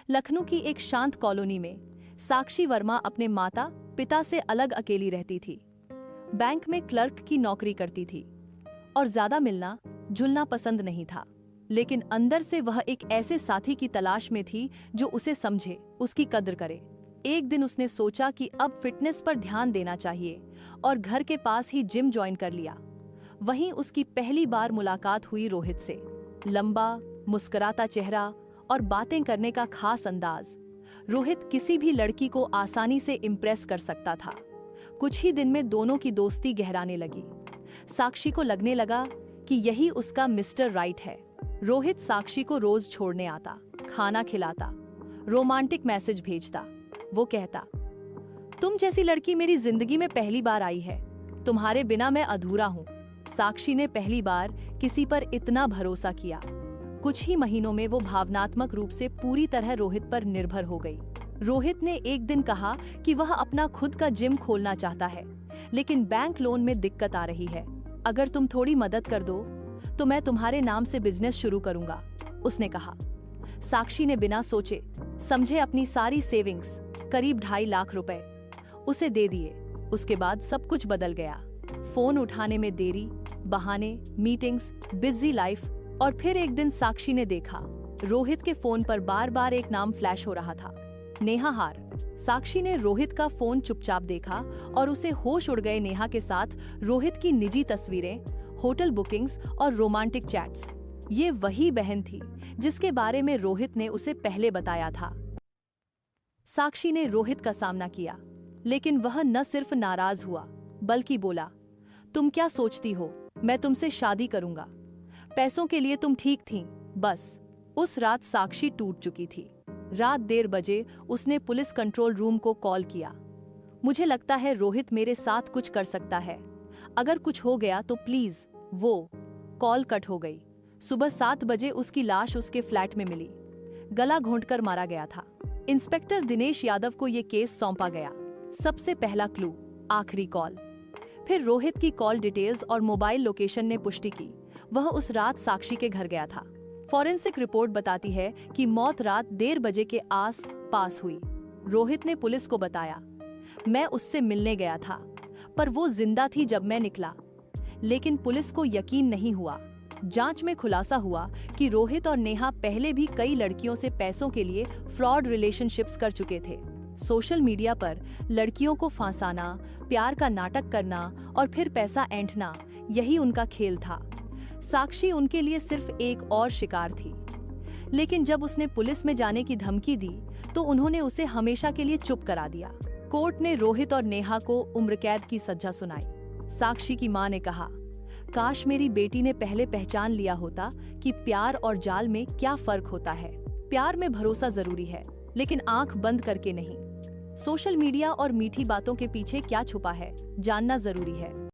लखनऊ की एक शांत कॉलोनी में साक्षी वर्मा अपने माता पिता से अलग अकेली रहती थी। बैंक में क्लर्क की नौकरी करती थी और ज्यादा मिलना जुलना पसंद नहीं था, लेकिन अंदर से वह एक ऐसे साथी की तलाश में थी जो उसे समझे, उसकी कद्र करे। एक दिन उसने सोचा कि अब फिटनेस पर ध्यान देना चाहिए और घर के पास ही जिम ज्वाइन कर लिया। वहीं उसकी पहली बार मुलाकात हुई रोहित से। लंबा, मुस्कुराता चेहरा और बातें करने का खास अंदाज। रोहित किसी भी लड़की को आसानी से इम्प्रेस कर सकता था। कुछ ही दिन में दोनों की दोस्ती गहराने लगी। साक्षी को लगने लगा कि यही उसका मिस्टर राइट है। रोहित साक्षी को रोज छोड़ने आता, खाना खिलाता, रोमांटिक मैसेज भेजता। वो कहता, तुम जैसी लड़की मेरी जिंदगी में पहली बार आई है, तुम्हारे बिना मैं अधूरा हूँ। साक्षी ने पहली बार किसी पर इतना भरोसा किया। कुछ ही महीनों में वो भावनात्मक रूप से पूरी तरह रोहित पर निर्भर हो गई। रोहित ने एक दिन कहा कि वह अपना खुद का जिम खोलना चाहता है, लेकिन बैंक लोन में दिक्कत आ रही है। अगर तुम थोड़ी मदद कर दो तो मैं तुम्हारे नाम से बिजनेस शुरू करूंगा, उसने कहा। साक्षी ने बिना सोचे समझे अपनी सारी सेविंग्स, करीब 2.5 लाख रुपए, उसे दे दिए। उसके बाद सब कुछ बदल गया। फोन उठाने में देरी, बहाने, मीटिंग्स, बिजी लाइफ। और फिर एक दिन साक्षी ने देखा, रोहित के फोन पर बार बार एक नाम फ्लैश हो रहा था, नेहा हार। साक्षी ने रोहित का फोन चुपचाप देखा और उसे होश उड़ गए। नेहा के साथ रोहित की निजी तस्वीरें, होटल बुकिंग्स और रोमांटिक चैट्स। ये वही बहन थी जिसके बारे में रोहित ने उसे पहले बताया था। साक्षी ने रोहित का सामना किया, लेकिन वह न सिर्फ नाराज हुआ बल्कि बोला, तुम क्या सोचती हो, मैं तुमसे शादी करूंगा। पैसों के लिए तुम ठीक थीं, बस। उस रात साक्षी टूट चुकी थी। रात 1:30 बजे उसने पुलिस कंट्रोल रूम को कॉल किया। मुझे लगता है रोहित मेरे साथ कुछ कर सकता है, अगर कुछ हो गया तो प्लीज। वो कॉल कट हो गई। सुबह 7 बजे उसकी लाश उसके फ्लैट में मिली, गला घोंटकर मारा गया था। इंस्पेक्टर दिनेश यादव को यह केस सौंपा गया। सबसे पहला क्लू, आखिरी कॉल। फिर रोहित की कॉल डिटेल्स और मोबाइल लोकेशन ने पुष्टि की, वह उस रात साक्षी के घर गया था। फॉरेंसिक रिपोर्ट बताती है कि मौत रात 1:30 बजे के आस पास हुई। रोहित ने पुलिस को बताया, मैं उससे मिलने गया था, पर वो जिंदा थी जब मैं निकला। लेकिन पुलिस को यकीन नहीं हुआ। जांच में खुलासा हुआ कि रोहित और नेहा पहले भी कई लड़कियों से पैसों के लिए फ्रॉड रिलेशनशिप्स कर चुके थे। सोशल मीडिया पर लड़कियों को फंसाना, प्यार का नाटक करना और फिर पैसा ऐंठना, यही उनका खेल था। साक्षी उनके लिए सिर्फ एक और शिकार थी। लेकिन जब उसने पुलिस में जाने की धमकी दी तो उन्होंने उसे हमेशा के लिए चुप करा दिया। कोर्ट ने रोहित और नेहा को उम्र कैद की सजा सुनाई। साक्षी की मां ने कहा, काश मेरी बेटी ने पहले पहचान लिया होता कि प्यार और जाल में क्या फर्क होता है। प्यार में भरोसा जरूरी है, लेकिन आंख बंद करके नहीं। सोशल मीडिया और मीठी बातों के पीछे क्या छुपा है, जानना जरूरी है।